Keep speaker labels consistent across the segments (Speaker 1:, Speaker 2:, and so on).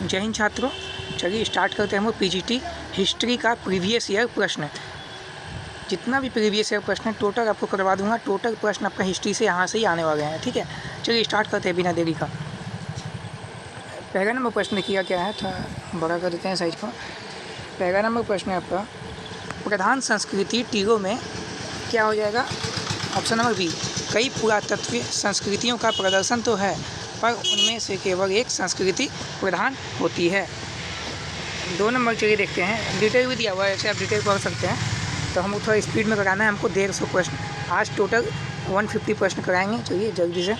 Speaker 1: जय हिंद छात्रों, चलिए स्टार्ट करते हैं हम पीजीटी हिस्ट्री का प्रीवियस ईयर प्रश्न। जितना भी प्रीवियस ईयर प्रश्न टोटल आपको करवा दूंगा। टोटल प्रश्न आपका हिस्ट्री से यहाँ से ही आने वाले हैं। ठीक है, चलिए स्टार्ट करते हैं बिना देरी का। पहला नंबर प्रश्न देखिएगा क्या है, थोड़ा बड़ा कर देते हैं साइज को। पहला नंबर प्रश्न है आपका, प्रधान संस्कृति टीलों में क्या हो जाएगा? ऑप्शन नंबर बी, कई पुरातत्वीय संस्कृतियों का प्रदर्शन तो है पर उनमें से केवल एक संस्कृति प्रधान होती है। 2 नंबर चलिए देखते हैं, डिटेल भी दिया हुआ है, ऐसे आप डिटेल पढ़ सकते हैं। तो हम थोड़ा स्पीड में कराना है हमको 150 प्रश्न। आज टोटल 150 प्रश्न कराएंगे। चलिए जल्दी से।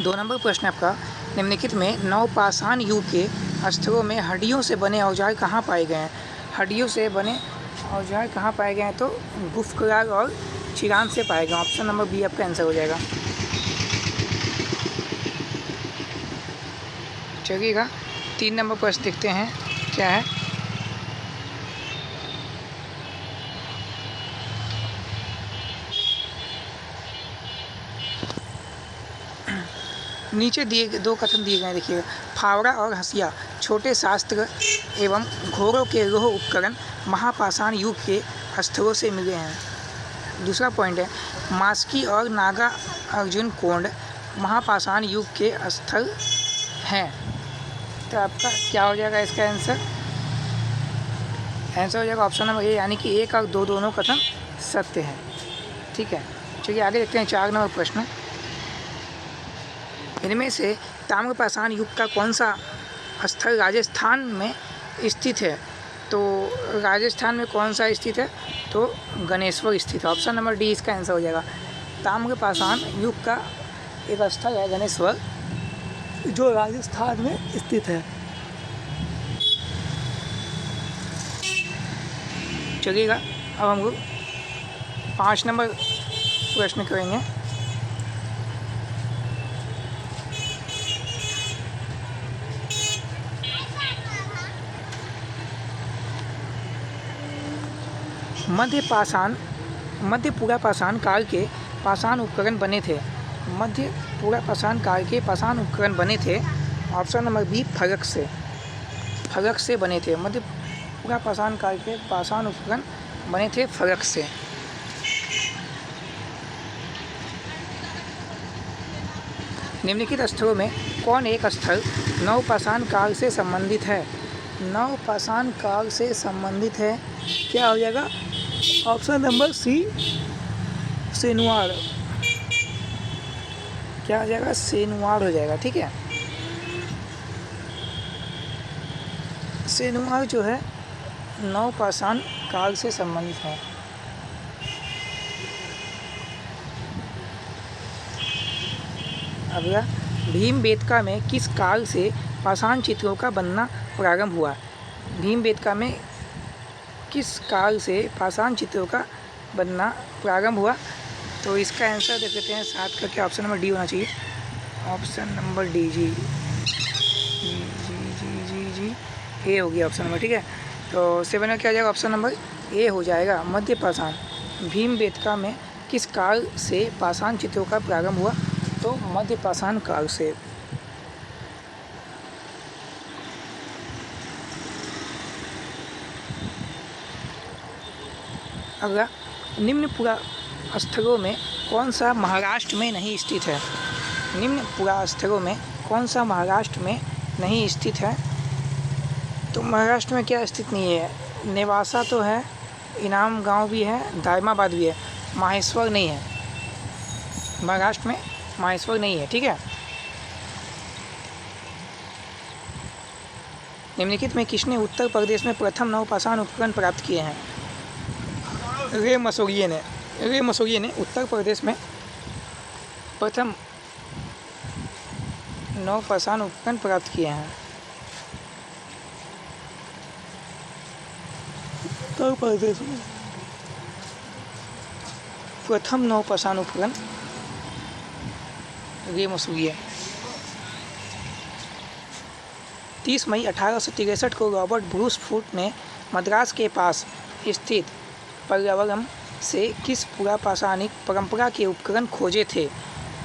Speaker 1: 2 नंबर प्रश्न आपका, निम्नलिखित में नवपाषाण युग के स्थलों में हड्डियों से बने औजार कहाँ पाए गए हैं? हड्डियों से बने औजार कहाँ पाए गए हैं? तो गुफकरार और चिरान से पाए गए। ऑप्शन नंबर बी आपका आंसर हो जाएगा। चलिएगा 3 नंबर प्रश्न देखते हैं क्या है। नीचे दिए 2 कथन दिए गए हैं, देखिएगा। फावड़ा और हसिया छोटे शास्त्र एवं घोड़ों के लोह उपकरण महापाषाण युग के स्थलों से मिले हैं। दूसरा पॉइंट है, मास्की और नागा अर्जुन कोंड महापाषाण युग के स्थल हैं। तो आपका क्या हो जाएगा इसका आंसर? आंसर हो जाएगा ऑप्शन नंबर ए, यानी कि 1 और 2 दोनों कथन सत्य है। ठीक है, चलिए आगे देखते हैं 4 नंबर प्रश्न। इनमें से ताम्रपाषाण युग का कौन सा स्थल राजस्थान में स्थित है? तो राजस्थान में कौन सा स्थित है? तो गणेश्वर स्थित है। ऑप्शन नंबर डी इसका आंसर हो जाएगा। ताम्रपाषाण युग का एक स्थल है गणेश्वर, जो राजस्थान में स्थित है। चलिएगा अब हम लोग 5 नंबर प्रश्न करेंगे। मध्य पुरापाषाण काल के पाषाण उपकरण बने थे। मध्य पुरापाषाण काल के पाषाण उपकरण बने थे। ऑप्शन नंबर बी फलक से बने थे। मध्य पुरापाषाण काल के पाषाण उपकरण बने थे फलक से। निम्नलिखित स्थलों में कौन एक स्थल नवपाषाण काल से संबंधित है? नवपाषाण काल से संबंधित है, क्या हो जाएगा? ऑप्शन नंबर सी सेनुआर। क्या हो जाएगा? सेनुआर हो जाएगा। ठीक है, सेनुआर जो है नवपाषाण काल से संबंधित है। अगला, भीमबेटका में किस काल से पाषाण चित्रों का बनना प्रारंभ हुआ? भीमबेटका में किस काल से पाषाण चित्रों का बनना प्रारंभ हुआ? तो इसका आंसर देख लेते हैं साथ करके। ऑप्शन नंबर डी होना चाहिए। ऑप्शन नंबर डी, जी ए हो गया ऑप्शन नंबर। ठीक है, तो 7 में क्या हो जाएगा? ऑप्शन नंबर ए हो जाएगा। मध्य पाषाण भीमबेटका में किस काल से पाषाण चित्रों का प्रारंभ हुआ? तो मध्य पाषाण काल से। अगला, निम्न पुरा स्थलों में कौन सा महाराष्ट्र में नहीं स्थित है? निम्न पुरा स्थलों में कौन सा महाराष्ट्र में नहीं स्थित है? तो महाराष्ट्र में क्या स्थित नहीं है? नेवासा तो है, इनाम गांव भी है, दायमाबाद भी है, माहेश्वर नहीं है। महाराष्ट्र में माहेश्वर नहीं है। ठीक है, निम्नलिखित में किसने उत्तर प्रदेश में प्रथम नवपाषाण उपकरण प्राप्त किए हैं? रे मसोरिये ने उत्तर प्रदेश में प्रथम नवपाषाण उपकरण प्राप्त किए हैं। उत्तर प्रदेश में प्रथम नवपाषाण उपकरण रे मसोरिये। 30 मई 1863 को रॉबर्ट ब्रूस फूट ने मद्रास के पास स्थित पर्यावरम से किस पुरापाषाणिक परंपरा के उपकरण खोजे थे?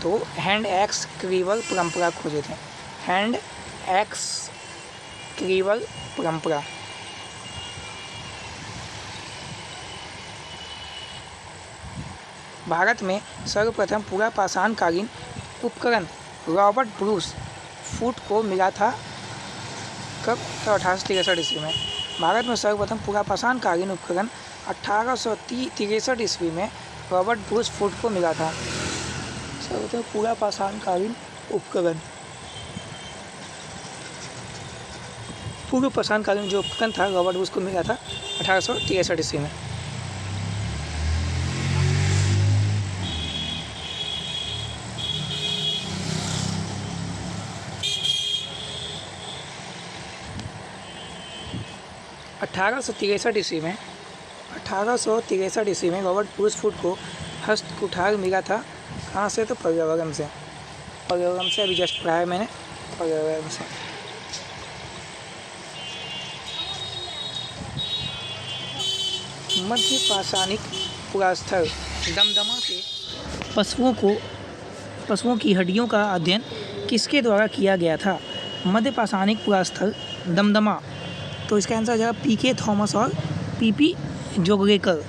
Speaker 1: तो हैंड एक्स क्रीवर परंपरा खोजे थे। हैंड एक्स क्लीवर परंपरा। भारत में सर्वप्रथम पूरा पाषाणकालीन उपकरण रॉबर्ट ब्रूस फूट को मिला था कब? 1863 ईस्वी में। भारत में सर्वप्रथम पूरा पाषाणकालीन उपकरण 1863 ईस्वी में रॉबर्ट ब्रूस फूट को मिला था। सर्वप्रथम पूरा पाषाणकालीन उपकरण, पूर्व पाषाणकालीन जो उपकरण था रॉबर्ट ब्रूस को मिला था 1863 ईस्वी में। अठारह सौ तिरसठ ईस्वी में रॉबर्ट ब्रूस फूट को हस्त कुठार मिला था। कहाँ से? तो पर्यावरण से। पर्यावरण से अभी जस्ट पढ़ा है मैंने, पर्यावरण से। मध्य पाषाणिक पुरास्थल दमदमा के पशुओं की हड्डियों का अध्ययन किसके द्वारा किया गया था? मध्य पाषाणिक पुरास्थल दमदमा। तो इसका आंसर हो जाएगा पीके थॉमस और पीपी जोगलेकर।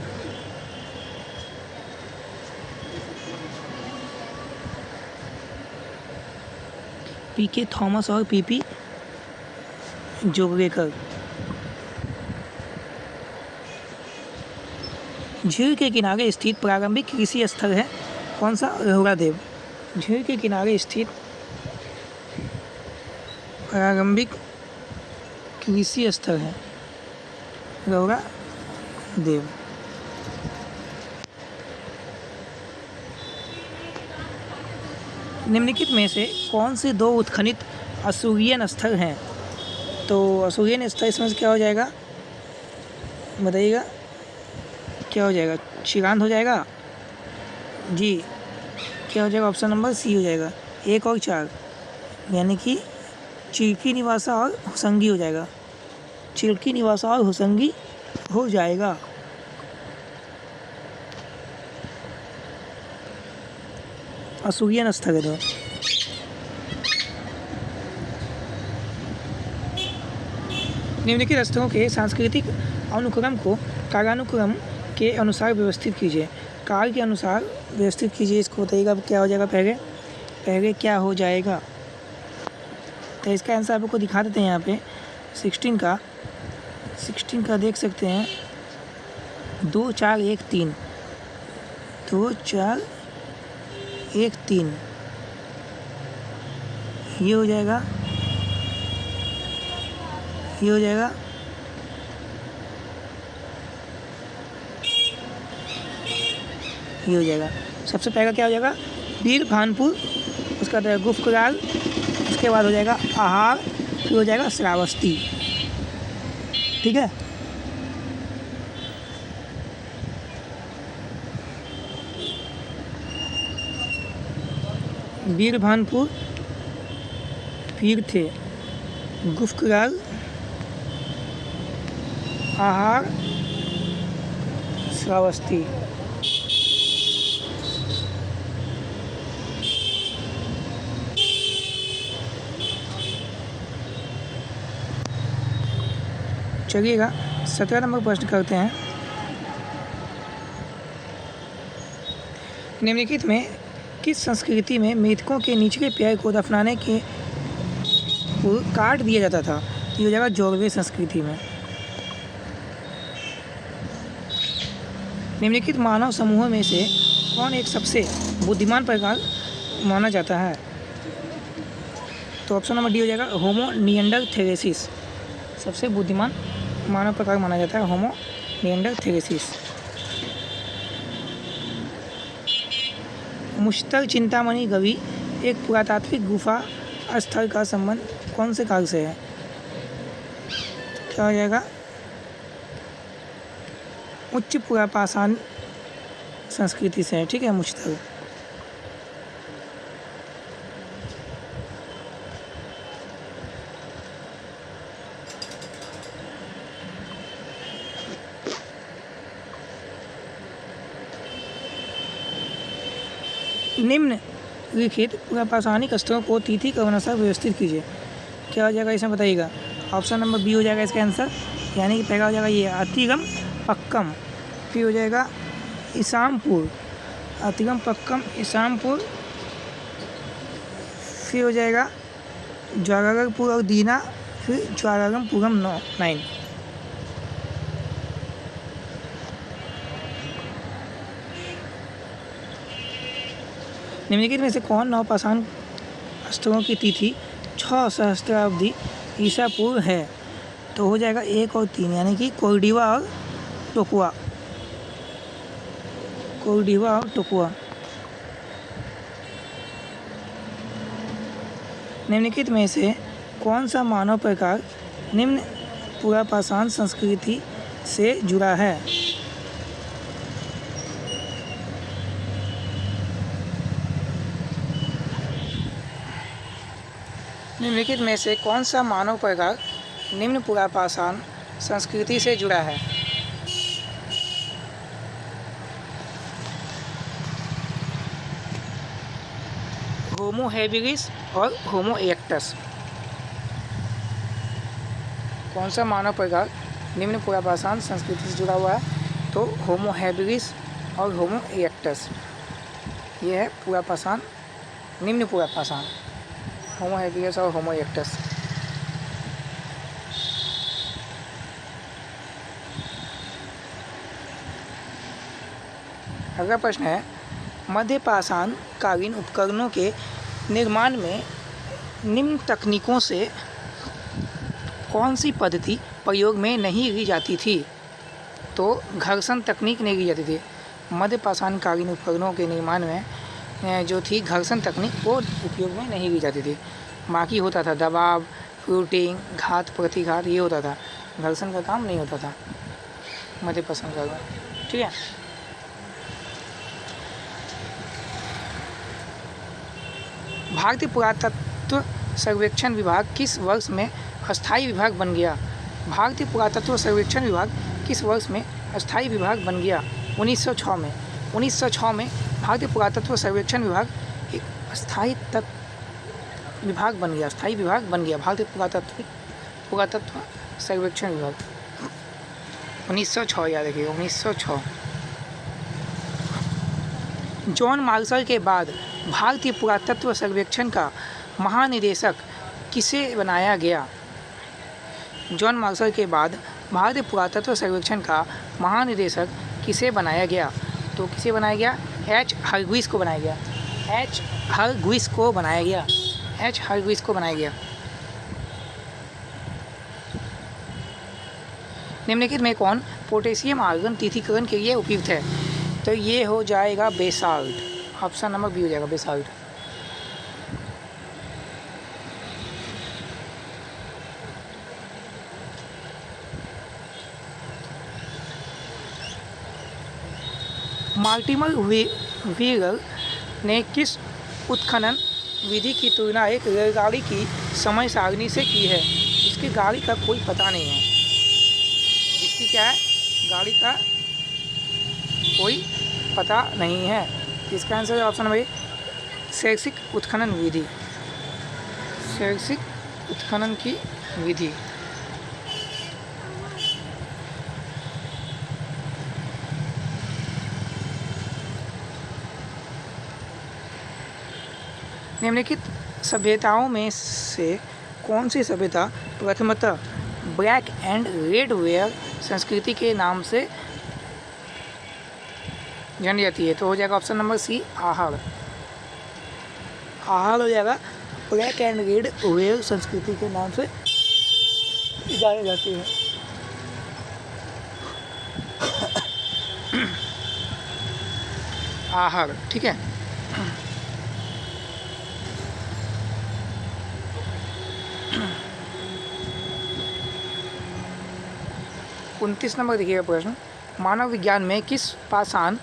Speaker 1: पीके थॉमस और पीपी जोगलेकर। झील के किनारे स्थित प्रारंभिक कृषि स्थल है कौन सा? रहुरादेव। झील के किनारे स्थित प्रारंभिक कृषि स्थल है रहुरादेव। निम्नलिखित में से कौन से दो उत्खनित असूरियन स्थल हैं? तो असूरियन स्थल इसमें से क्या हो जाएगा बताइएगा? क्या हो जाएगा? चिरांद हो जाएगा जी। क्या हो जाएगा? ऑप्शन नंबर सी हो जाएगा। 1 और 4 यानी कि चिल्की निवासा और हुसंगी हो जाएगा। चिल्की निवासा और हुसंगी हो जाएगा। असूरियन स्थल है। तो निम्नलिखित स्थलों के सांस्कृतिक अनुक्रम को कालानुक्रम के अनुसार व्यवस्थित कीजिए। काल के अनुसार व्यवस्थित कीजिए। इसको बताइएगा क्या हो जाएगा? पहले क्या हो जाएगा? तो इसका आंसर आपको दिखा देते हैं यहाँ पे 16 का देख सकते हैं 2 4 1 3 2 4 1 3 ये हो जाएगा, ये हो जाएगा, ये हो जाएगा। सबसे पहला क्या हो जाएगा? वीर भानपुर, उसका बाद गुफकराल, उसके बाद हो जाएगा आहार, फिर हो जाएगा श्रावस्ती। ठीक है। वीर भानपुर, वीर थे, गुफकराल, आहार, श्रावस्ती। चलिएगा 17 नंबर प्रश्न करते हैं। निम्नलिखित में किस संस्कृति में मृतकों के निचले पैर को दफनाने के काट दिया जाता था? ये हो जाएगा जोगवे संस्कृति में। निम्नलिखित मानव समूह में से कौन एक सबसे बुद्धिमान प्रकार माना जाता है? तो ऑप्शन नंबर डी हो जाएगा होमो निएंडरथैलेसिस। सबसे बुद्धिमान मानव प्रकार माना जाता है होमो निएंडरथैलेसिस। मुश्तल चिंतामणि गवि एक पुरातात्विक गुफा स्थल का संबंध कौन से काल से है? क्या हो जाएगा? उच्च पुरापाषाण संस्कृति से है। ठीक है। मुश्तल निम्नलिखित पुरापाषाणिक स्थलों को तिथि क्रम अनुसार व्यवस्थित कीजिए। क्या हो जाएगा इसमें बताइएगा? ऑप्शन नंबर बी हो जाएगा इसका आंसर, यानी कि पहला हो जाएगा ये अतिगम पक्कम, फिर हो जाएगा इसामपुर, अतिगम पक्कम इसामपुर, फिर हो जाएगा ज्वारागरपुर और दीना, फिर ज्वारागमपुरम 9। निम्नलिखित में से कौन नवपाषाण अस्त्रों की तिथि 6 सहस्त्राब्दी ईसा पूर्व है? तो हो जाएगा 1 और 3, यानी कि कोरडीवा और टोकुआ, कोरडीवा और टोकुआ। निम्नलिखित में से कौन सा मानव प्रकार निम्न पुरापाषाण संस्कृति से जुड़ा है? निम्नलिखित में से कौन सा मानव प्रकार निम्न पुरापाषाण संस्कृति से जुड़ा है? होमो हेबिलिस और होमो इरेक्टस। कौन सा मानव प्रकार निम्न पुरापाषाण संस्कृति से जुड़ा हुआ है? तो होमो हेबिलिस और होमो इरेक्टस, ये है पुरापाषाण, निम्न पुरापाषाण, होमो हेबिलिस और होमो इरेक्टस। अगला प्रश्न है, मध्यपाषाण कालीन उपकरणों के निर्माण में निम्न तकनीकों से कौन सी पद्धति प्रयोग में नहीं ली जाती थी? तो घर्षण तकनीक नहीं ली जाती थी। मध्यपाषाण कालीन उपकरणों के निर्माण में जो थी घर्षण तकनीक, वो उपयोग में नहीं ली जाती थी। बाकी होता था दबाव, फ्रूटिंग, घात प्रतिघात, ये होता था। घर्षण का काम नहीं होता था मध्यपाषाण काल में। ठीक है। भारतीय पुरातत्व सर्वेक्षण विभाग किस वर्ष में अस्थायी विभाग बन गया? भारतीय पुरातत्व सर्वेक्षण विभाग किस वर्ष में अस्थायी विभाग बन गया? 1906 में। 1906 में भारतीय पुरातत्व सर्वेक्षण विभाग एक अस्थायी विभाग बन गया, अस्थायी विभाग बन गया भारतीय पुरातत्व सर्वेक्षण विभाग। 1906 याद रखिएगा, 1906। जॉन मार्शल के बाद भारतीय पुरातत्व सर्वेक्षण का महानिदेशक किसे बनाया गया? जॉन मार्शल के बाद भारतीय पुरातत्व सर्वेक्षण का महानिदेशक किसे बनाया गया? तो किसे बनाया गया? एच हरग्रीव्स को बनाया गया, एच हरग्रीव्स को बनाया गया, एच हरग्रीव्स को बनाया गया। निम्नलिखित में कौन पोटेशियम आर्गन तिथिकरण के लिए उपयुक्त है? तो ये हो जाएगा बेसाल्ट, ऑप्शन नंबर बी हो जाएगा बेसाल्ट। मार्टिमर वीगर ने किस उत्खनन विधि की तुलना एक रेलगाड़ी की समय सारणी से की है? इसकी गाड़ी का कोई पता नहीं है, इसकी क्या है, गाड़ी का कोई पता नहीं है। इसका आंसर है ऑप्शन नंबर, शैक्षिक उत्खनन विधि, शैक्षिक उत्खनन की विधि। निम्नलिखित सभ्यताओं में से कौन सी सभ्यता प्रथमतः ब्लैक एंड रेड वेयर संस्कृति के नाम से जानी जाती है? तो हो जाएगा ऑप्शन नंबर सी आहड़, आहड़ हो जाएगा, ब्लैक एंड रेड वेयर संस्कृति के नाम से जानी जाती है। आहड़, ठीक है। उनतीस नंबर देखिएगा प्रश्न, मानव विज्ञान में किस पाषाण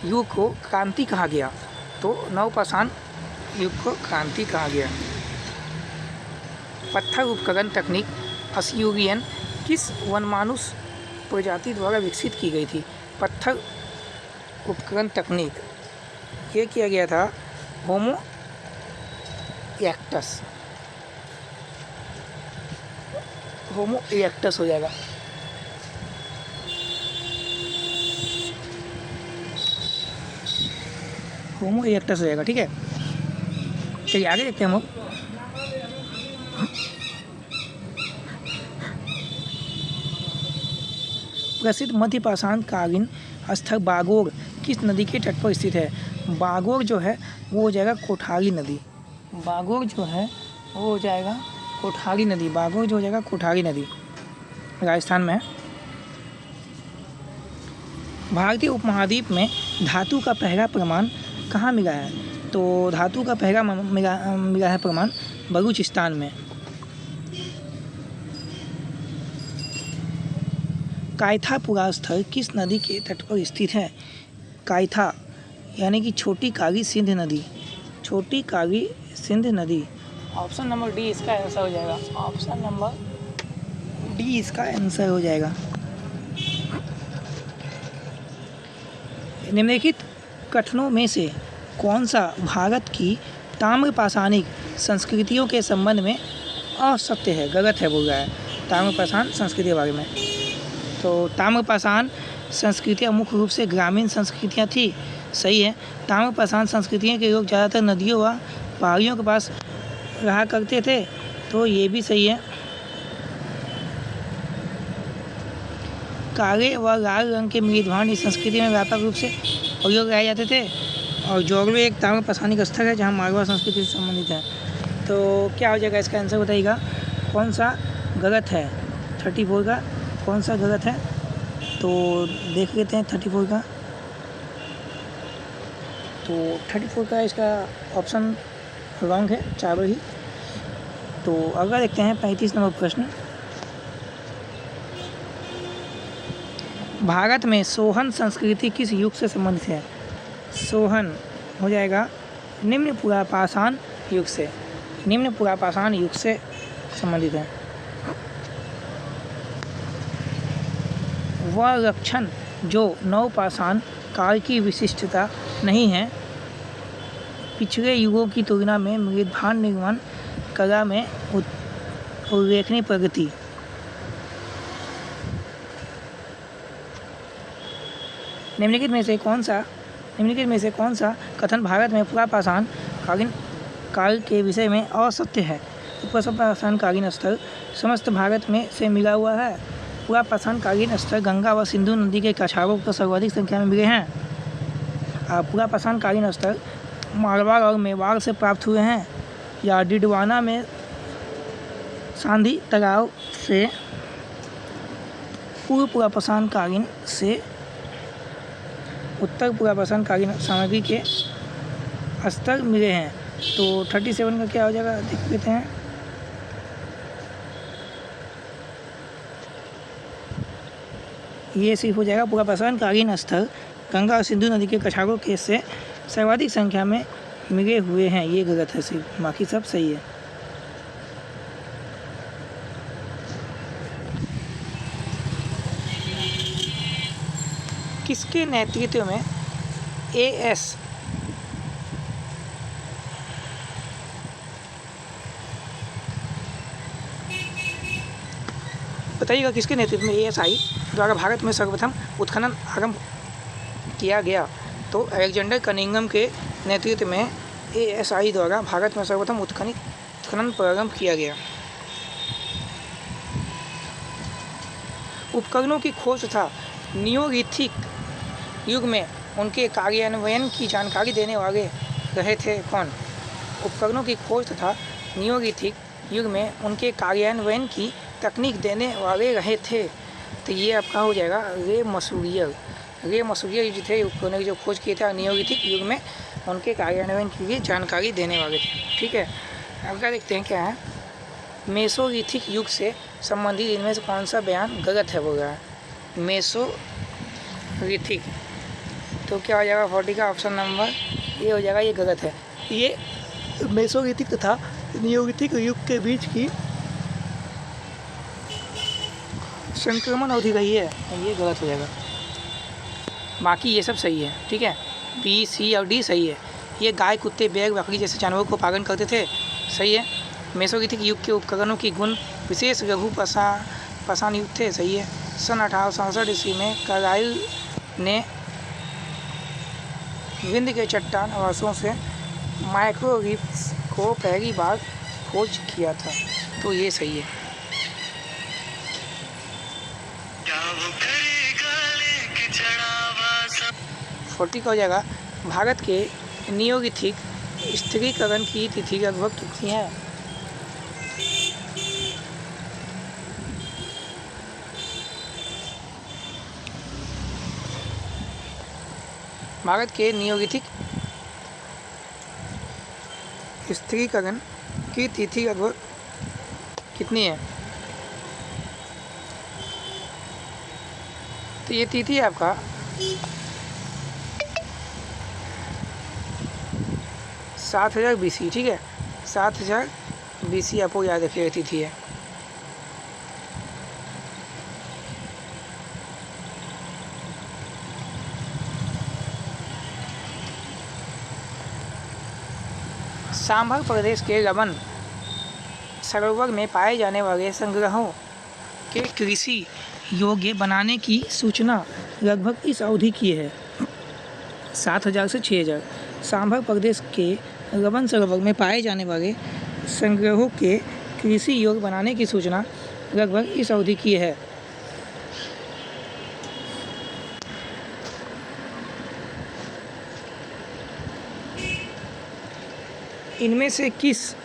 Speaker 1: युग को क्रांति कहा गया? तो नवपाषाण युग को क्रांति कहा गया। पत्थर उपकरण तकनीक असियूरियन किस वनमानुष प्रजाति द्वारा विकसित की गई थी? पत्थर उपकरण तकनीक ये किया गया था होमो इरेक्टस, होमो इरेक्टस हो जाएगा। होमो इरेक्टस हो जाएगा, ठीक है। चलिए आगे देखते हैं हम लोग। प्रसिद्ध मध्य पाषाण कालीन स्थल बागोर किस नदी के तट पर स्थित है? बागोर जो है वो हो जाएगा कोठारी नदी। बागोर जो है वो हो जाएगा कोठारी नदी। बागोर जो हो जाएगा कोठारी नदी, राजस्थान में है। भारतीय उपमहाद्वीप में धातु का पहला प्रमाण कहाँ मिला है? तो धातु का पहला मिला है प्रमाण बलूचिस्तान में। कायथा पुरास्थल किस नदी के तट पर स्थित है? कायथा यानी कि छोटी काली सिंध नदी। छोटी काली सिंध नदी। ऑप्शन नंबर डी इसका आंसर हो जाएगा। ऑप्शन नंबर डी इसका आंसर हो जाएगा। निम्नलिखित कथनों में से कौन सा भारत की ताम्रपाषाणिक संस्कृतियों के संबंध में असत्य है, गलत है बोल रहा है ताम्रपाषाण संस्कृति के बारे में? तो ताम्रपाषाण संस्कृतियाँ मुख्य रूप से ग्रामीण संस्कृतियाँ थी, सही है। ताम्रपाषाण संस्कृतियों के लोग ज़्यादातर नदियों व पहाड़ियों के पास रहा करते थे, तो ये भी सही है। काले व लाल रंग के मृदभांड इस संस्कृति में व्यापक रूप से प्रयोग किए जाते थे। और जोगलो एक ताम्रपाषाणिक स्थल है जहाँ मारवाड़ संस्कृति से संबंधित है। तो क्या हो जाएगा इसका आंसर बताइएगा, कौन सा गलत है 34 का, कौन सा गलत है? तो देख लेते हैं 34 का। तो 34 का इसका ऑप्शन रॉन्ग है, चारों ही। तो अगला देखते हैं 35 नंबर प्रश्न। भारत में सोहन संस्कृति किस युग से संबंधित है? सोहन हो जाएगा निम्न पुरापाषाण युग से। निम्न पुरापाषाण युग से संबंधित है। वह लक्षण जो नवपाषाण काल की विशिष्टता नहीं है, पिछले युगों की तुलना में मृदभांड निर्माण कला में उल्लेखनीय प्रगति। निम्नलिखित में से कौन सा कथन भारत में पुरापाषाण कालीन काल के विषय में असत्य है? पुरापाषाण कालीन स्थल समस्त भारत में से मिला हुआ है। पुरापाषाण कालीन स्थल गंगा व सिंधु नदी के कछारों पर सर्वाधिक संख्या में मिले हैं। पुरापाषाण कालीन स्थल मारवाड़ और मेवाड़ से प्राप्त हुए हैं, या डिडवाना में सांधी तालाब से पूर्व पुरापाषाण कालीन से उत्तर पुरापाषाण कालीन सामग्री के स्तर मिले हैं। तो 37 का क्या हो जाएगा देख लेते हैं। ये सिर्फ हो जाएगा पुरापाषाण कालीन स्थल गंगा और सिंधु नदी के कछारों के से सर्वाधिक संख्या में मिले हुए हैं, ये गलत है सिर्फ, बाकी सब सही है। किसके नेतृत्व में एएस बताइएगा, किसके नेतृत्व में एएसआई द्वारा भारत में सर्वप्रथम उत्खनन आरंभ किया गया? तो अलेक्जेंडर कनिंघम के नेतृत्व में एएसआई द्वारा भारत में सर्वप्रथम उत्खनन प्रारंभ किया गया। उपकरणों की खोज तथा नियोलिथिक युग में उनके कार्यान्वयन की जानकारी देने वाले रहे थे कौन? उपकरणों की खोज तथा नियोलिथिक युग में उनके कार्यान्वयन की तकनीक देने वाले रहे थे। तो ये आपका हो जाएगा रे मसूरियल जो थे उपकरणों की जो खोज किए थे नियोलिथिक युग में उनके कार्यान्वयन की भी जानकारी देने वाले थे। ठीक है, अब क्या देखते हैं क्या है। मेसोलिथिक युग से संबंधित इनमें से कौन सा बयान गलत है बोल रहा है? मेसोलिथिक, तो क्या हो जाएगा 40 का ऑप्शन नंबर ये हो जाएगा, ये गलत है। ये मेसोलिथिक तथा नियोलिथिक युग के बीच की संक्रमण अवधि रही है, ये गलत हो जाएगा। बाकी ये सब सही है। ठीक है, बी सी और डी सही है। ये गाय कुत्ते बैल बकरी जैसे जानवरों को पालन करते थे, सही है। मेसोलिथिक युग के उपकरणों की गुण विशेष लघु पाषाण युग थे। सही है। सन 1867 ईस्वी में कार्लाइल ने विंध्य के चट्टान आवासों से माइक्रो रीफ्स को पहली बार खोज किया था, तो ये सही है। 40 का हो जाएगा। भारत के नियोलिथिक स्थिरीकरण की तिथि लगभग कितनी है? भारत के नियोलिथिक स्थिरीकरण की तिथि लगभग कितनी है? तो ये तिथि है आपका 7000 BC। ठीक है, 7000 BC आपको याद रखिएगा तिथि है। सांभर प्रदेश के रमन सरोवर में पाए जाने वाले संग्रहों के कृषि योग्य बनाने की सूचना लगभग इस अवधि की है, 7000 से 6000। सांभर प्रदेश के रमन सरोवर में पाए जाने वाले संग्रहों के कृषि योग्य बनाने की सूचना लगभग इस अवधि की है। इनमें से किस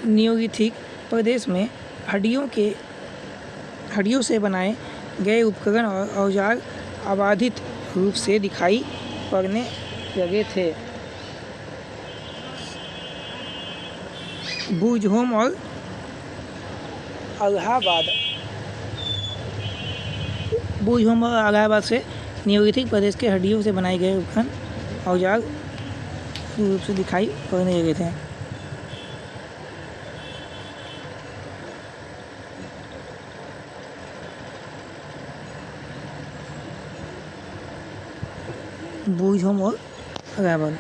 Speaker 1: नियोलिथिक प्रदेश में हड्डियों से बनाए गए उपकरण और औजार अबाधित रूप से दिखाई पड़ने लगे थे? बुर्जहोम और अलाहाबाद। बुर्जहोम और अलाहाबाद से नियोलिथिक प्रदेश के हड्डियों से बनाए गए उपकरण औजार रूप से दिखाई पड़ने लगे थे। बुर्जहोम और अलाहाबाद।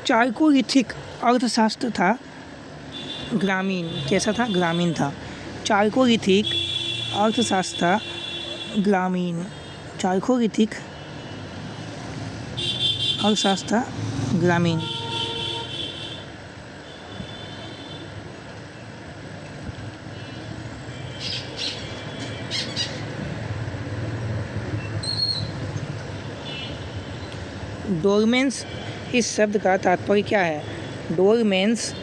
Speaker 1: चालकोलिथिक अर्थशास्त्र था ग्रामीण। कैसा था? ग्रामीण था। चालकोलिथिक अर्थशास्त्र था ग्रामीण। चालकोलिथिक अर्थशास्त्र ग्रामीण। डोरमेंस इस शब्द का तात्पर्य क्या है? डोरमेंस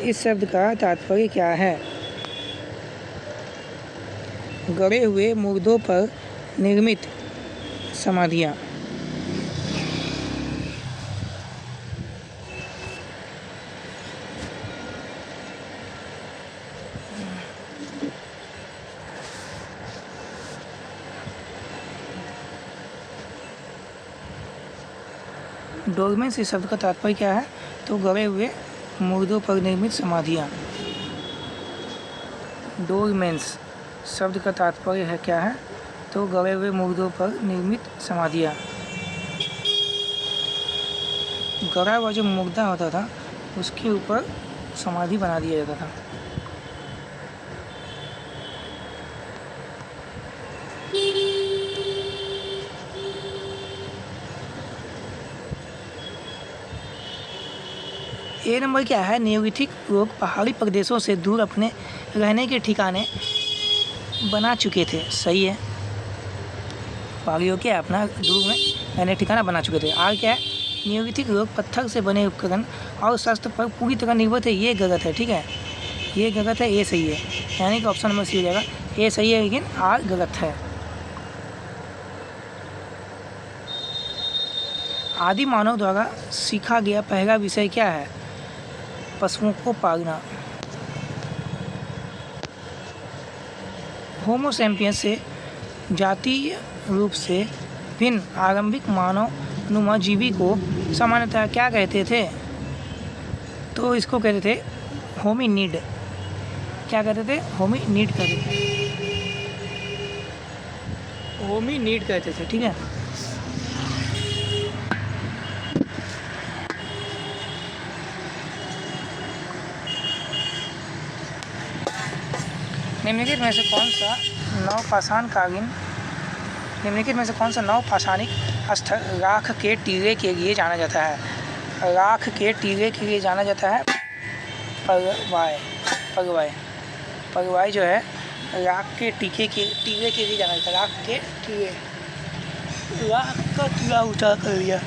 Speaker 1: इस शब्द का तात्पर्य क्या है? गड़े हुए मुर्दों पर निर्मित समाधियाँ। डोरमेंस इस शब्द का तात्पर्य क्या है? तो गड़े हुए मुर्दों पर निर्मित समाधियाँ। डोरमेंस शब्द का तात्पर्य है क्या है? तो गड़े हुए मुर्दों पर निर्मित समाधियाँ। गड़ा हुआ जो मुर्दा होता था उसके ऊपर समाधि बना दिया जाता था। ए नंबर क्या है? नियोलिथिक लोग पहाड़ी प्रदेशों से दूर अपने रहने के ठिकाने बना चुके थे। सही है। पहाड़ियों के अपना दूर में रहने ठिकाना बना चुके थे। आगे क्या है? नियोलिथिक लोग पत्थर से बने उपकरण और शस्त्र पर पूरी तरह निर्भर थे। ये गलत है। ठीक है, ये गलत है, ये सही है। यानी कि ऑप्शन नंबर सी हो जाएगा। ये सही है लेकिन आर गलत है। आदि मानव द्वारा सीखा गया पहला विषय क्या है? पशुओं को पालना। होमो सैपियंस से जातीय रूप से भिन्न आरंभिक मानव नुमा जीवी को सामान्यतः क्या कहते थे? तो इसको कहते थे होमिनिड। क्या कहते थे? होमिनिड कहते थे। होमिनिड कहते थे। ठीक है। निम्नलिखित में से कौन सा नवपाषाणिक स्थल राख के टीले के लिए जाना जाता है? राख के टीले के लिए जाना जाता है परवाय जो है राख के टीले के लिए जाना जाता है। राख का टीला ऊँचा कर लिया।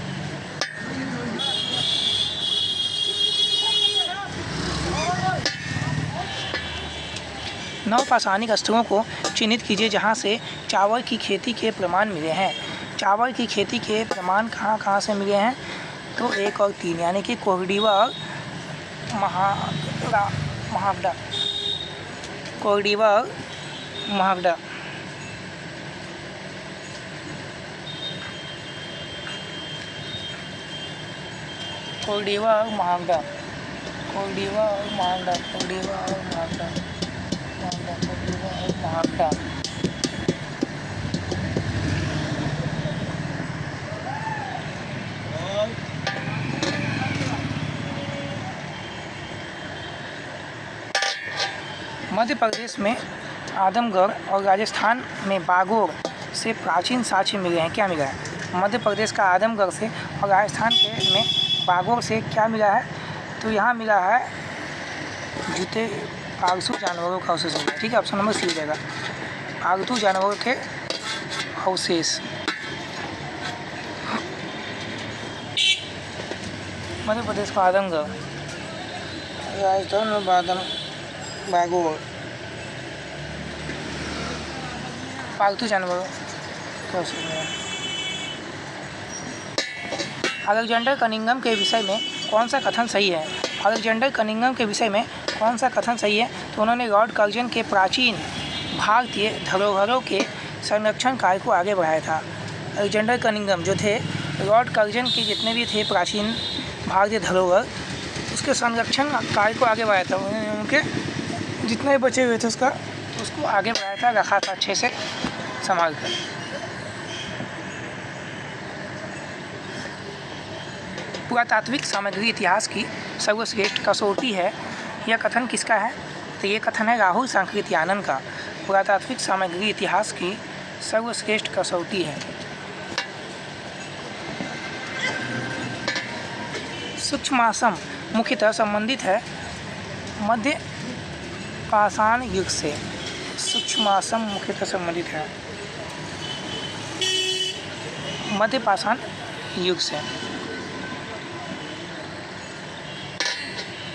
Speaker 1: नवपाषाणिक स्थलों को चिन्हित कीजिए जहाँ से चावल की खेती के प्रमाण मिले हैं। चावल की खेती के प्रमाण कहाँ से मिले हैं? तो 1 और 3 यानी कि कोरडीवा और महागडा। कोरडीवा और महागडा। कोरडीवा और महागडा। कोरडीवा और महागडा। कोरडीवा और महागडा। कोरडीवा और महागडा। मध्य प्रदेश में आदमगढ़ और राजस्थान में बागोर से प्राचीन साक्ष्य मिले हैं। क्या मिला है? मध्य प्रदेश का आदमगढ़ से और राजस्थान के में बागोर से क्या मिला है? तो यहाँ मिला है जूते पालतू जानवरों का अवशेष मिला है। ठीक है, ऑप्शन नंबर सी हो जाएगा। पालतू जानवरों के अवशेष। मध्य प्रदेश का आदमगढ़, राजस्थान में बागोर पालतू जानवरों का अवशेष मिला। अलेक्जेंडर कनिंघम के विषय में कौन सा कथन सही है? अलेक्जेंडर कनिंघम के विषय में कौन सा कथन सही है? तो उन्होंने लॉर्ड कर्जन के प्राचीन भारतीय धरोहरों के संरक्षण कार्य को आगे बढ़ाया था। अलेक्जेंडर कनिंघम जो थे, लॉर्ड कर्जन के जितने भी थे प्राचीन भारतीय धरोहर, उसके संरक्षण कार्य को आगे बढ़ाया था। उनके जितने बचे हुए थे उसको आगे बढ़ाया था, रखा था अच्छे से संभाल कर। पुरातात्विक सामग्री इतिहास की सर्वश्रेष्ठ कसौटी है, यह कथन किसका है? तो ये कथन है राहुल सांकृत्यानंद का। पुरातात्विक सामग्री इतिहास की सर्वश्रेष्ठ कसौटी है। सूक्ष्मासम मुख्यतः संबंधित है मध्य पाषाण युग से। सूक्ष्मासम मुख्यतः संबंधित है मध्य पाषाण युग से।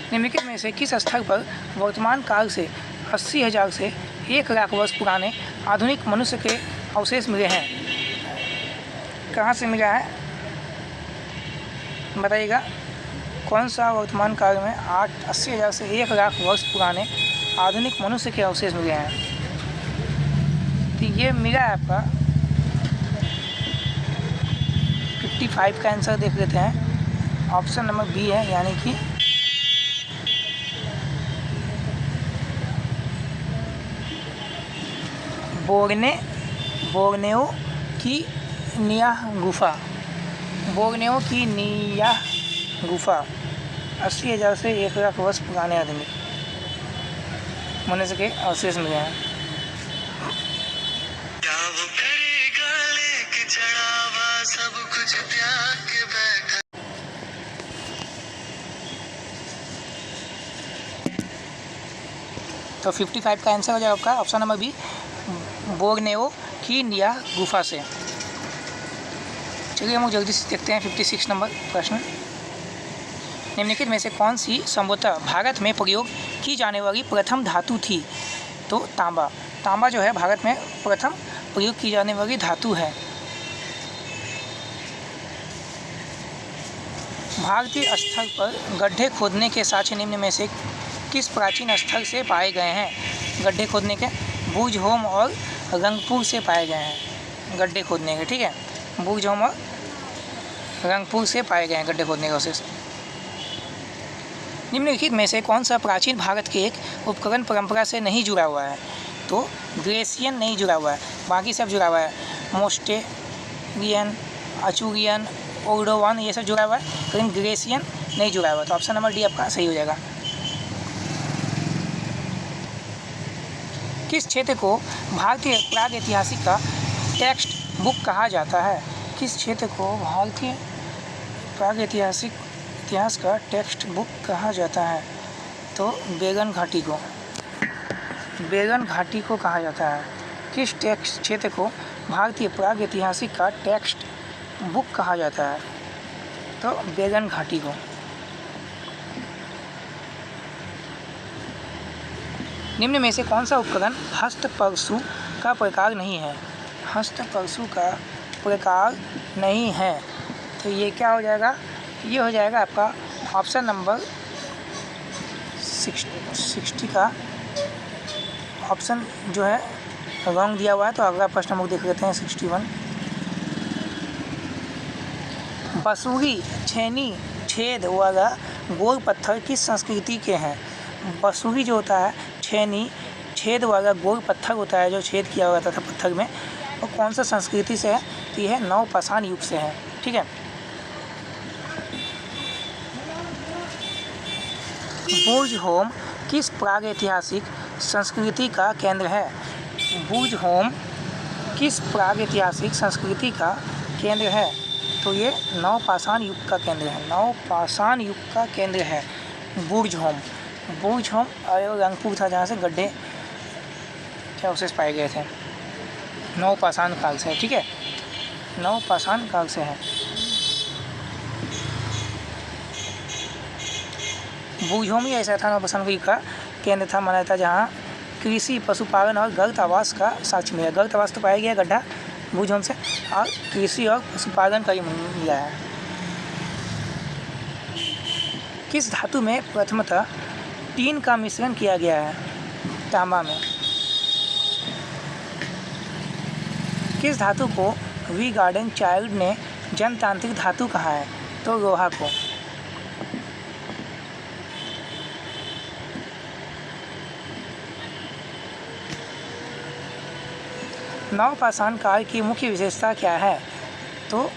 Speaker 1: निम्नलिखित में से किस स्थल पर वर्तमान काल से 80,000 से 1,00,000 वर्ष पुराने आधुनिक मनुष्य के अवशेष मिले हैं? कहाँ से मिला है बताइएगा? कौन सा वर्तमान काल में 80,000 से 1,00,000 वर्ष पुराने आधुनिक मनुष्य के अवशेष मिले हैं? तो ये मिला है आपका 55 का आंसर देख लेते हैं। ऑप्शन नंबर बी है, यानी कि बोर्नेओ की नियाह गुफा। बोर्नेओ की नियाह गुफा 80,000 से 1,00,000 वर्ष पुराने आदमी मनुष्य के अवशेष मिले हैं। तो 55 का आंसर हो जाएगा आपका ऑप्शन नंबर बी, बोर्नेओ की नियाह गुफा से। चलिए हम जल्दी से देखते हैं 56 नंबर प्रश्न। निम्नलिखित में से कौन सी संभवतः भारत में प्रयोग की जाने वाली प्रथम धातु थी? तो तांबा। तांबा जो है भारत में प्रथम प्रयोग की जाने वाली धातु है। भारतीय स्थल पर गड्ढे खोदने के साक्ष्य निम्न में से किस प्राचीन स्थल से पाए गए हैं? गड्ढे खोदने के भुजहोम और रंगपुर से पाए गए हैं गड्ढे खोदने के। ठीक है, भुजहोम और रंगपुर से पाए गए हैं गड्ढे खोदने के अवशेष। निम्नलिखित में से कौन सा प्राचीन भारत के एक उपकरण परंपरा से नहीं जुड़ा हुआ है? तो ग्रेसियन नहीं जुड़ा हुआ है, बाकी सब जुड़ा हुआ है। मोस्टेरियन, अचूरियन, ओर्डोवान ये सब जुड़ा हुआ है, लेकिन ग्रेसियन नहीं जुड़ा हुआ। तो ऑप्शन नंबर डी आपका सही हो जाएगा। किस क्षेत्र को भारतीय प्रागैतिहासिक का टेक्स्ट बुक कहा जाता है? किस क्षेत्र को भारतीय प्रागैतिहासिक इतिहास का टेक्स्ट बुक कहा जाता है? तो बेगन घाटी को, बेगन घाटी को कहा जाता है। किस टेक्स्ट क्षेत्र को भारतीय प्रागैतिहासिक का टेक्स्ट बुक कहा जाता है? तो बेगन घाटी को। निम्न में से कौन सा उपकरण हस्तपरशु का प्रकार नहीं है? हस्तपरशु का प्रकार नहीं है, तो ये क्या हो जाएगा? ये हो जाएगा आपका ऑप्शन नंबर 60 का ऑप्शन जो है रॉन्ग दिया हुआ है। तो अगला प्रश्न हम लोग देख लेते हैं 61। बसूरी छेनी छेद वाला गोल पत्थर किस संस्कृति के हैं? बसूरी जो होता है छेनी छेद वाला गोल पत्थर होता है जो छेद किया हुआ था पत्थर में, और कौन सा संस्कृति से है? तो यह नवपाषाण युग से है। ठीक है। बुर्ज होम किस प्रागैतिहासिक संस्कृति का केंद्र है? बुर्ज होम किस प्रागैतिहासिक संस्कृति का केंद्र है? तो ये नवपाषाण युग का केंद्र है। नवपाषाण युग का केंद्र है बुर्ज होम। बुर्ज होम और रंगपुर था जहाँ से गड्ढे क्या अवशेष पाए गए थे। नवपाषाण काल से है। ठीक है, नवपाषाण काल से है। बुर्ज होम ही ऐसा था नवपाषाण युग का केंद्र था, माना था, जहाँ कृषि पशुपालन और गर्त आवास का साक्ष्य मिला। गर्त आवास तो पाया गया गड्ढा बुर्ज होम से, और कृषि और पशुपालन का ही मिला है। किस धातु में प्रथमतः टीन का मिश्रण किया गया है? तांबा में। किस धातु को वी गार्डन चाइल्ड ने जनतांत्रिक धातु कहा है? तो लोहा को। नवपाषाण काल की मुख्य विशेषता क्या है? तो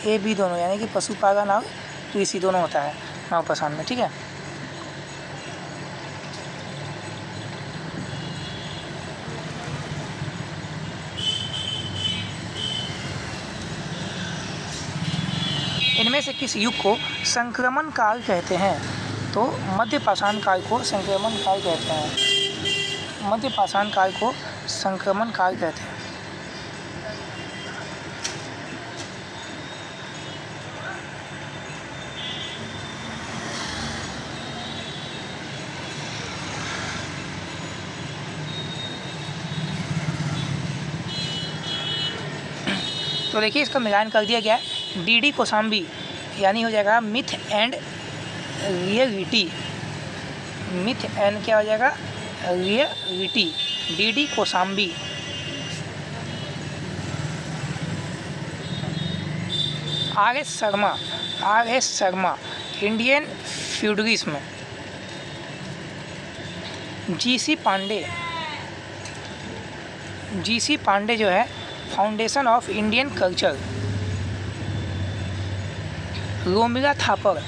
Speaker 1: ए बी दोनों, यानी कि पशुपालन और कृषि दोनों होता है नवपाषाण में। ठीक है। इनमें से किस युग को संक्रमण काल कहते हैं? तो मध्यपाषाण काल को संक्रमण काल कहते हैं। मध्यपाषाण काल को संक्रमण काल कहते हैं। तो देखिए इसका मिलान कर दिया गया है। डी कोसाम्बी यानी हो जाएगा myth and reality. Myth and क्या हो जाएगा? Reality. D Kosambi. R S Sharma Indian feudalism. G C Pandey जो है foundation of Indian culture. Romila Thapar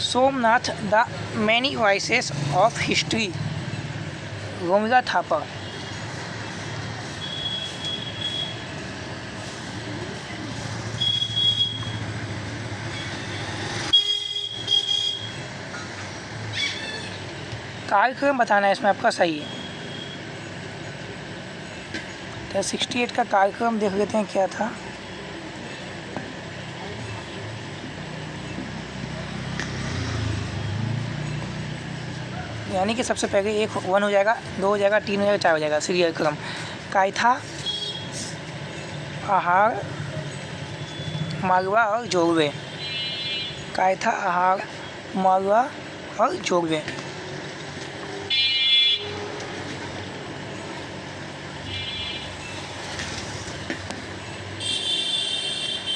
Speaker 1: Somnath the many voices of history. Romila Thapar. कार्यक्रम बताना है इसमें आपका सही। तो 68 का कार्यक्रम देख लेते हैं क्या था। यानी कि सबसे पहले 1 हो जाएगा, 2 हो जाएगा, 3 हो जाएगा, 4 हो जाएगा। सीरियल क्रम कायथा, आहार, मालवा और जोगवे। कायथा, आहार, मालवा और जोगवे।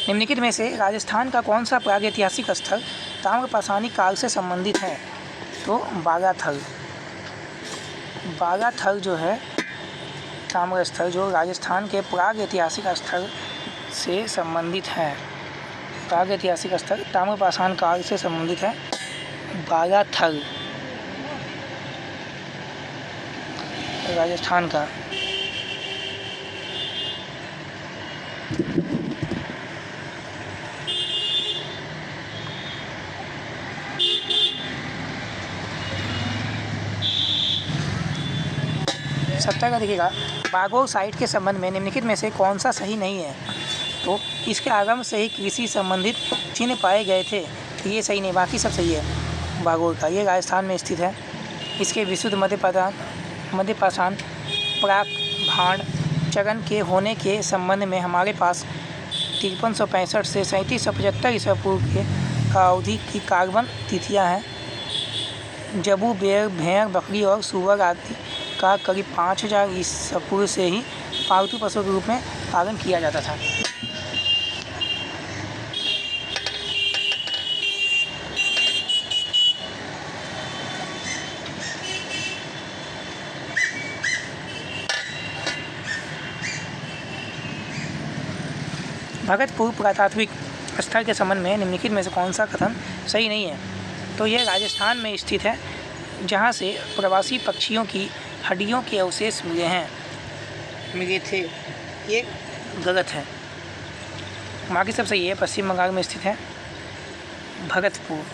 Speaker 1: निम्नलिखित में से राजस्थान का कौन सा प्रागैतिहासिक स्थल ताम्रपाषाणी काल से संबंधित है? तो बागाथल। बागाथल जो है ताम्र स्थल जो राजस्थान के प्रागैतिहासिक स्थल से संबंधित है। प्रागैतिहासिक स्थल ताम्रपाषाण काल से संबंधित है बागाथल राजस्थान का। 70 का देखिएगा, बागोर साइट के संबंध में निम्नलिखित में से कौन सा सही नहीं है। तो इसके आगम से ही कृषि संबंधित चिन्ह पाए गए थे, तो ये सही नहीं, बाकी सब सही है। बागोर का ये राजस्थान में स्थित है। इसके विशुद्ध मध्यपाषाण प्राक भांड चरण के होने के संबंध में हमारे पास 5365 से 3775 ईसा पूर्व के अवधि की कार्बन तिथियां हैं। जबू, बेर, भेड़, बकरी और सूअर आदि का करीब 5000 ईसा पूर्व से ही पालतू पशु के रूप में पालन किया जाता था। भगतपुर पुरातात्विक स्थल के संबंध में निम्नलिखित में से कौन सा कथन सही नहीं है। तो यह राजस्थान में स्थित है, जहाँ से प्रवासी पक्षियों की हड्डियों के अवशेष मिले थे, ये गलत है। बाकी सब सही है। पश्चिम बंगाल में स्थित है भगतपुर।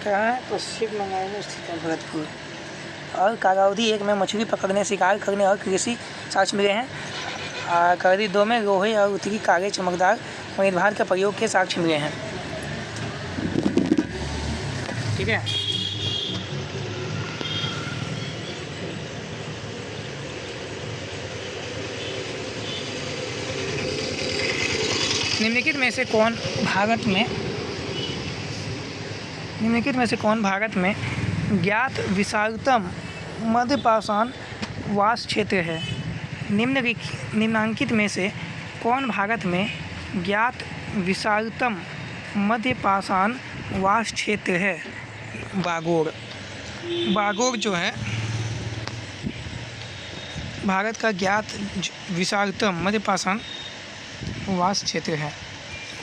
Speaker 1: क्या है? पश्चिम बंगाल में स्थित है भगतपुर। और कालावधि 1 में मछली पकड़ने, शिकार करने और कृषि साक्ष्य मिले हैं। कालावधि 2 में लोहे और उत्तरी काले चमकदार मणिभार के प्रयोग के साक्ष्य मिले हैं। ठीक है। निम्नलिखित में से कौन भारत में ज्ञात विशालतम मध्यपाषाण वास क्षेत्र है। निम्नांकित में से कौन भारत में ज्ञात विशालतम मध्यपाषाण वास क्षेत्र है। बागोर जो है भारत का ज्ञात विशालतम मध्यपाषाण वास क्षेत्र है।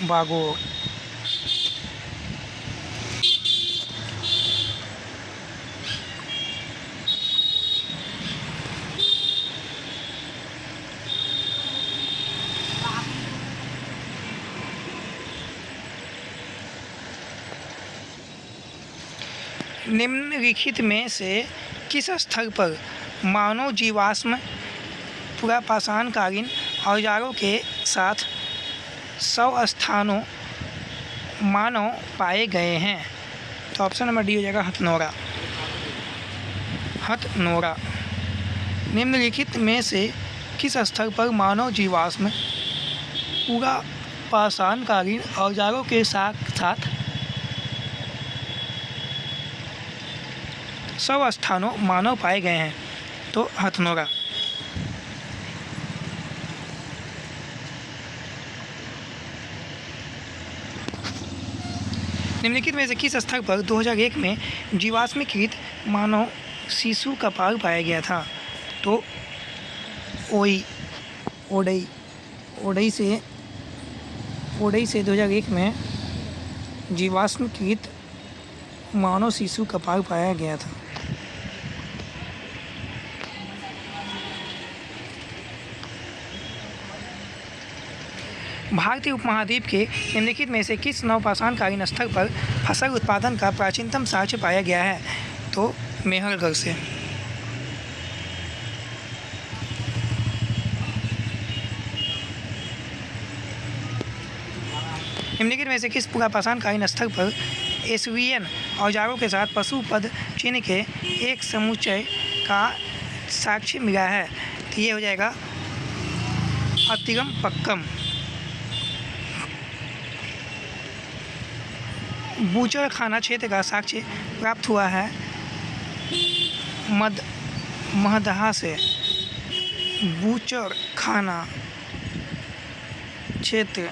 Speaker 1: बागोर। निम्नलिखित में से किस स्थल पर मानव जीवाश्म पुरापाषाणकालीन औजारों के साथ 100 स्थानों मानव पाए गए हैं। तो ऑप्शन नंबर डी हो जाएगा हथनोरा। निम्नलिखित में से किस स्थल पर मानव जीवाश्म पुरापाषाणकालीन औजारों के साथ 100 स्थानों मानव पाए गए हैं। तो हथनोरा। निम्नलिखित में से किस स्थल पर 2001 में जीवाश्मीकृत मानव शिशु का पाल पाया गया था। तो ओडई से 2001 में जीवाश्मीकृत मानव शिशु का पाल पाया गया था। भारतीय उपमहाद्वीप के निम्नलिखित में से किस नवपाषाणकालीन स्थल पर फसल उत्पादन का प्राचीनतम साक्ष्य पाया गया है। तो मेहरगढ़ से। निम्नलिखित में से किस पुरापाषाणकालीन स्थल पर एसवीएन औजारों के साथ पशुपद चिन्ह के एक समुच्चय का साक्ष्य मिला है। तो ये हो जाएगा अतिरमपक्कम। बूचड़खाना क्षेत्र का साक्ष्य प्राप्त हुआ है महदहा से। बूचड़खाना क्षेत्र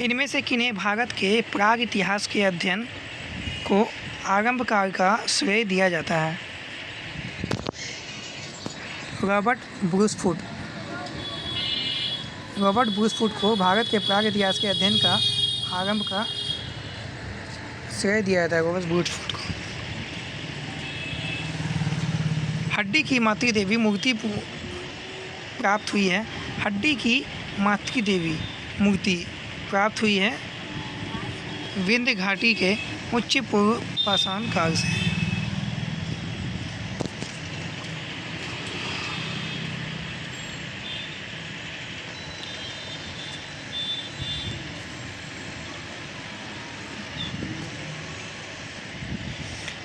Speaker 1: इनमें से किन्हें भारत के प्राग इतिहास के अध्ययन को आरंभ काल का श्रेय दिया जाता है। रॉबर्ट ब्रूसफुट को भारत के प्राग इतिहास के अध्ययन का आरंभ का श्रेय दिया जाता है रॉबर्ट ब्रूसफुट को। हड्डी की मातृदेवी मूर्ति प्राप्त हुई है। हड्डी की मातृ देवी मूर्ति प्राप्त हुई है विंध्य घाटी के उच्च पूर्व पाषाण काल से।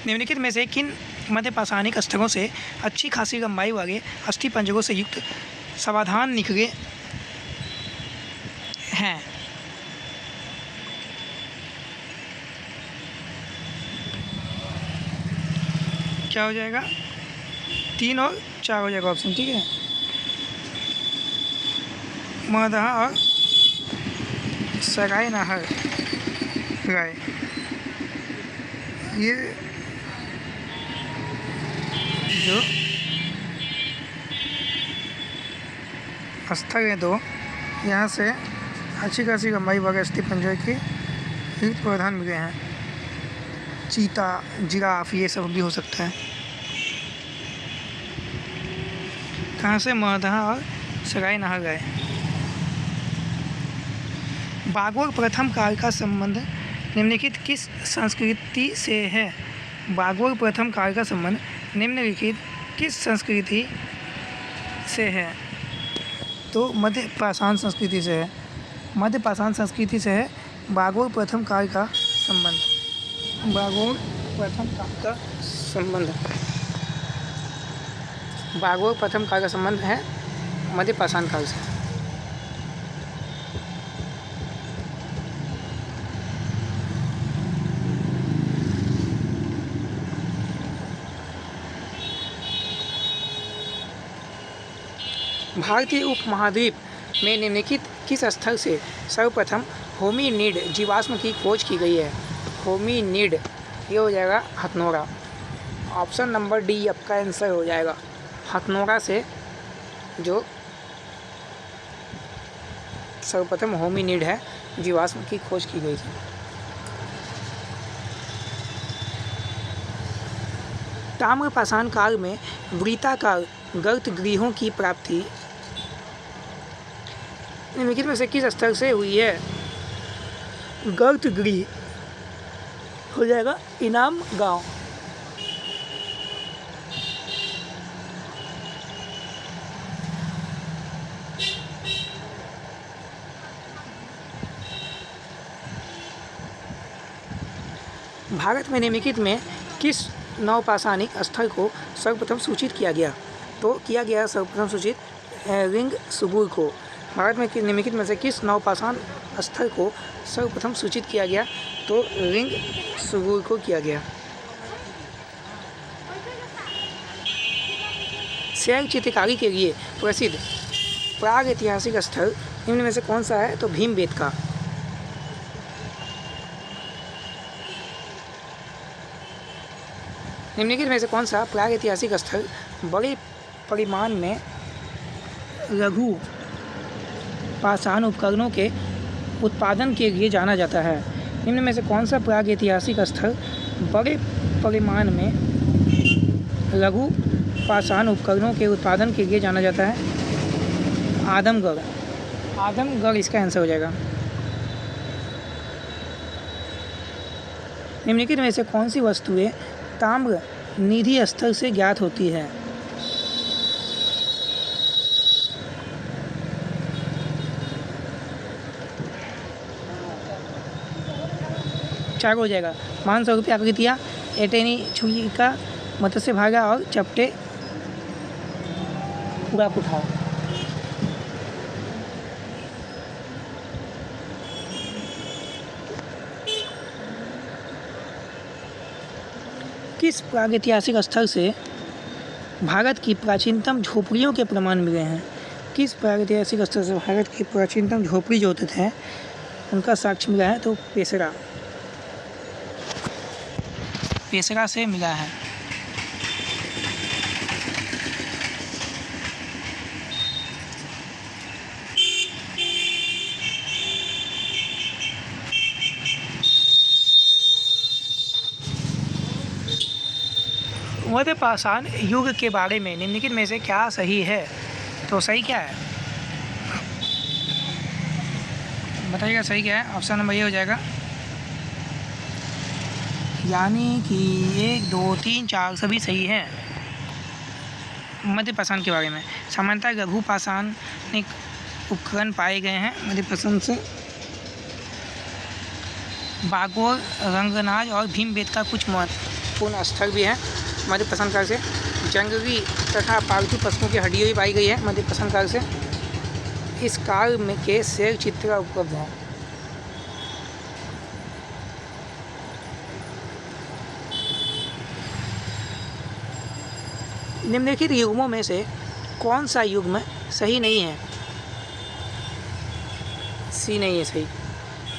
Speaker 1: निम्नलिखित में से किन मध्य पाषाणिक स्थलों से अच्छी खासी लंबाई वाले अस्थि पंजरों से युक्त समाधान निकले हैं? क्या हो जाएगा? 3 और 4 हो जाएगा ऑप्शन, ठीक है। महदहा और सराय नाहर राय, ये जो स्थल है दो, यहाँ से अच्छी खासी लंबाई वाले अस्थि पंजर के युक्त प्रावधान मिले हैं। चीता, जिराफ, ये सब भी हो सकता है। कहाँ से? महदहा और सराय नाहर राय। बागोर प्रथम काल का संबंध निम्नलिखित किस संस्कृति से है? बागोर प्रथम काल का संबंध निम्नलिखित किस संस्कृति से है? तो मध्य पाषाण संस्कृति से है। मध्य पाषाण संस्कृति से है बागोर प्रथम काल का संबंध। बागोर प्रथम काल का संबंध, बागोर प्रथम काल का संबंध है मध्य पाषाण काल से। भारतीय उपमहाद्वीप में निम्नलिखित किस स्थल से सर्वप्रथम होमिनिड जीवाश्म की खोज की गई है? होमिनिड, ये हो जाएगा हथनोरा। ऑप्शन नंबर डी आपका आंसर हो जाएगा। हथनोरा से जो सर्वप्रथम होमिनिड है जीवाश्म की खोज की गई थी। ताम्र पाषाण काल में वृत्ताकार गर्त गृहों की प्राप्ति निम्नलिखित में से किस स्थल से हुई है? गर्त गृह हो जाएगा इनाम गांव। भारत में निम्नलिखित में किस नवपाषाणिक स्थल को सर्वप्रथम सूचित किया गया? तो किया गया सर्वप्रथम सूचित रिंग सुबुर को। भारत में निम्नलिखित में से किस नवपाषाण स्थल को सर्वप्रथम सूचित किया गया? तो रिंग सुबुर को किया गया। शैल चित्रकारी के लिए प्रसिद्ध प्राग ऐतिहासिक स्थल निम्न में से कौन सा है? तो भीमबेटका। निम्नलिखित में से कौन सा प्राग ऐतिहासिक स्थल बड़े परिमाण में लघु पाषाण उपकरणों के उत्पादन के लिए जाना जाता है? निम्न में से कौन सा प्राग ऐतिहासिक स्थल बड़े परिमाण में लघु पाषाण उपकरणों के उत्पादन के लिए जाना जाता है? आदमगढ़। आदमगढ़ इसका आंसर हो जाएगा। निम्नलिखित में से कौन सी वस्तुएं ताम्र निधि स्थल से ज्ञात होती है? चार हो जाएगा। मानस्वरूपी आकृतियाँ, एटेनी छुरिका, मत्स्य भागा और चपटे पूरा कुठार। किस प्रागैतिहासिक स्थल से भारत की प्राचीनतम झोपड़ियों के प्रमाण मिले हैं? किस प्रागैतिहासिक स्थल से भारत की प्राचीनतम झोपड़ी जो होते थे उनका साक्ष्य मिला है? तो पेशरा। पेशरा से मिला है। मध्य पाषाण युग के बारे में निम्नलिखित में से क्या सही है? तो सही क्या है? बताइएगा सही क्या है। ऑप्शन नंबर ये हो जाएगा, यानी कि 1 2 3 4 सभी सही हैं। मध्य पाषाण के बारे में, सामान्यतः लघु पाषाणिक उपकरण पाए गए हैं मध्य पाषाण से। बागोर, रंगनाज और भीमबेटका कुछ महत्वपूर्ण स्थल भी हैं मध्य पाषाण काल से। जंगली तथा पालतू पशुओं की हड्डियाँ भी पाई गई है मध्य पाषाण काल से। इस काल में के शैल चित्र उपलब्ध हैं। निम्नलिखित युग्मों में से कौन सा युग्म सही नहीं है? सी नहीं है सही।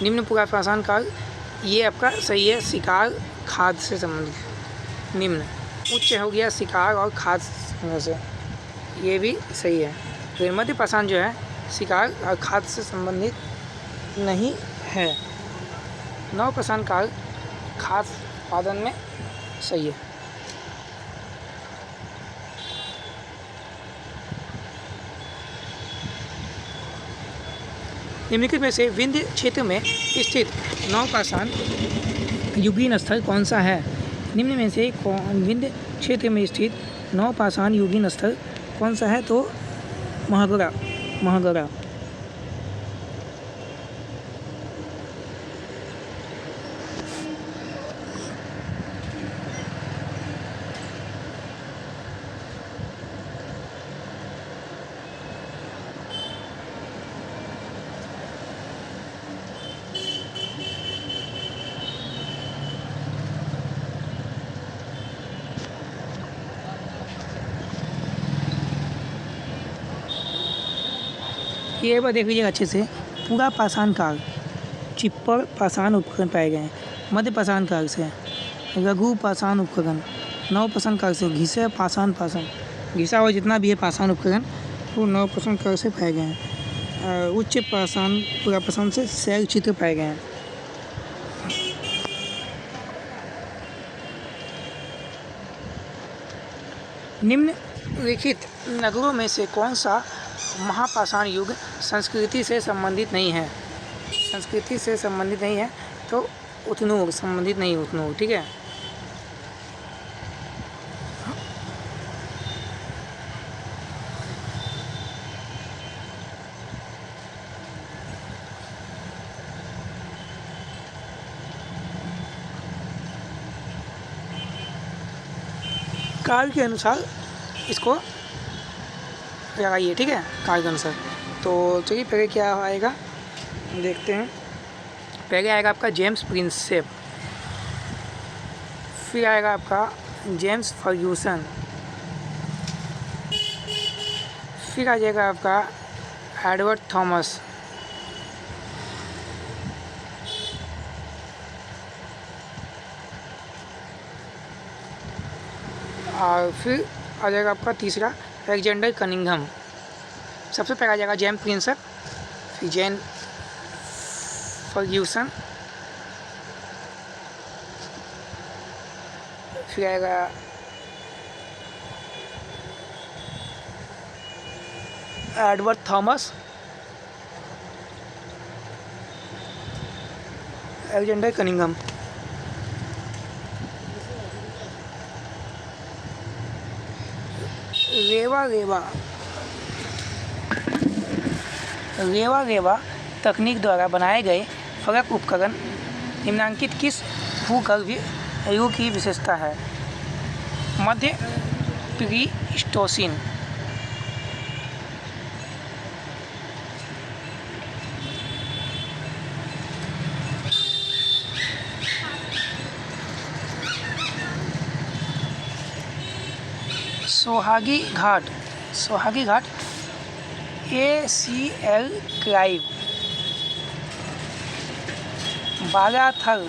Speaker 1: निम्न पुरापाषाण काल, ये आपका सही है, शिकार खाद्य से संबंधित। निम्न उच्च हो गया शिकार और खाद्य से, ये भी सही है। तो मध्य पाषाण जो है शिकार और खाद्य से संबंधित नहीं है। नव पाषाण काल खाद्य उत्पादन में सही है। निम्नलिखित में से विंध्य क्षेत्र में स्थित नव पाषाण युगीन स्थल कौन सा है? निम्न में से विंध्य क्षेत्र में स्थित नव पाषाण युगीन स्थल कौन सा है? तो महगरा। ये बार देख लीजिएगा अच्छे से। पूरा पाषाण काल चिप्पड़ पाषाण उपकरण पाए गए हैं मध्य पाषाण काल से। लघु पाषाण उपकरण नव पाषाण काल से। घिसा पाषाण घिसा हुआ जितना भी है पाषाण उपकरण वो नव पाषाण काल से पाए गए हैं। उच्च पाषाण पूरा पाषाण से शैल चित्र पाए गए हैं। निम्नलिखित नगरों में से कौन सा महापाषाण युग संस्कृति से संबंधित नहीं है? संस्कृति से संबंधित नहीं है तो उतनूर संबंधित नहीं, उतनूर ठीक है। काल के अनुसार इसको लगाइए, ठीक है, काल के अनुसार। तो चलिए पहले क्या आएगा देखते हैं। पहले आएगा आपका जेम्स प्रिंसेप, फिर आएगा आपका जेम्स फर्ग्यूसन, फिर आ जाएगा आपका एडवर्ड थॉमस, और फिर आ जाएगा आपका तीसरा अलेक्जेंडर कनिंघम। सबसे पहले आ जाएगा जेम्स प्रिंसेप, फिर जेन फर्ग्यूसन, फिर आएगा एडवर्ड थॉमस, अलेक्जेंडर कनिंघम। रेवा तकनीक द्वारा बनाए गए फलक उपकरण निम्नांकित किस भूगर्भीय युग की विशेषता है? मध्य प्लीस्टोसीन, सोहागी घाट ACL क्लाइव, बालाथल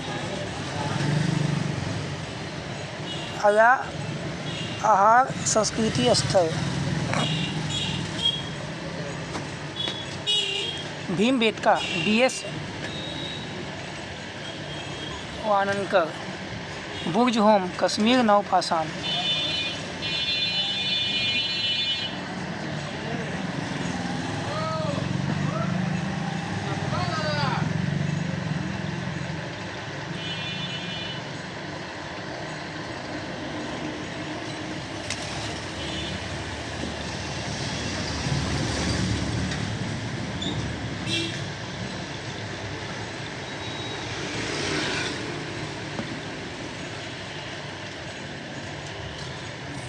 Speaker 1: अला आहार संस्कृति स्थल, भीमबेटका BS वाननकर, बुर्ज होम कश्मीर नवपाषाण।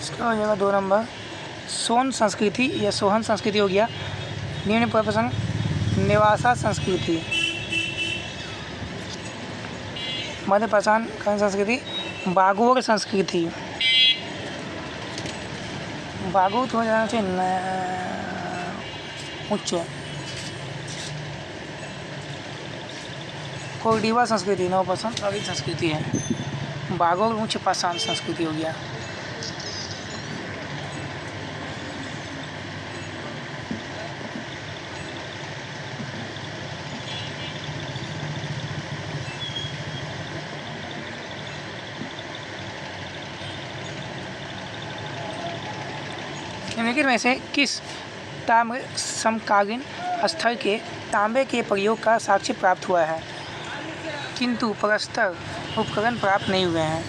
Speaker 1: इसका हो जाएगा 2 नंबर सोन संस्कृति या सोहन संस्कृति हो गया। निम्न प्रश्न नेवासा संस्कृति, मध्य पाषाण कालीन संस्कृति, बागोर संस्कृति। बागोर तो हो जाना चाहिए उच्च। कोरडीवा संस्कृति नव पाषाण कालीन संस्कृति है। बागोर उच्च पाषाण संस्कृति हो गया। निम्नलिखित में से किस ताम्र समकालीन स्थल के तांबे के प्रयोग का साक्ष्य प्राप्त हुआ है किंतु प्रस्तर उपकरण प्राप्त नहीं हुए हैं?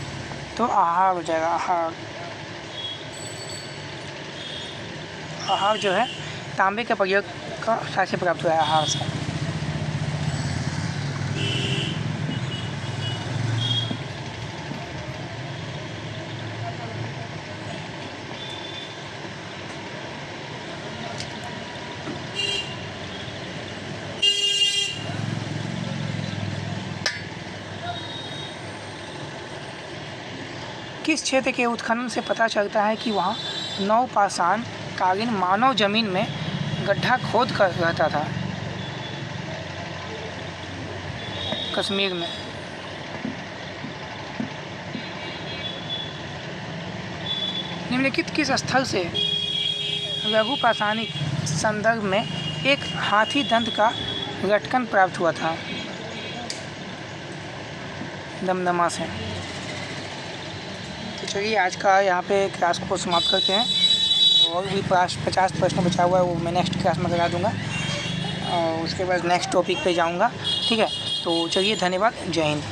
Speaker 1: तो आहार हो जाएगा। आहार जो है तांबे के प्रयोग का साक्ष्य प्राप्त हुआ है आहार से। किस क्षेत्र के उत्खनन से पता चलता है कि वहाँ नवपाषाण कालीन मानव जमीन में गड्ढा खोद कर रहता था? कश्मीर में। निम्नलिखित किस स्थल से लघु पाषाणिक संदर्भ में एक हाथी दंत का लटकन प्राप्त हुआ था? दमदमा से। तो चलिए आज का यहाँ पे क्लास को समाप्त करते हैं। और भी 50 प्रश्न बचा हुआ है वो मैं नेक्स्ट क्लास में करा दूँगा और उसके बाद नेक्स्ट टॉपिक पे जाऊँगा। ठीक है, तो चलिए धन्यवाद, जय हिंद।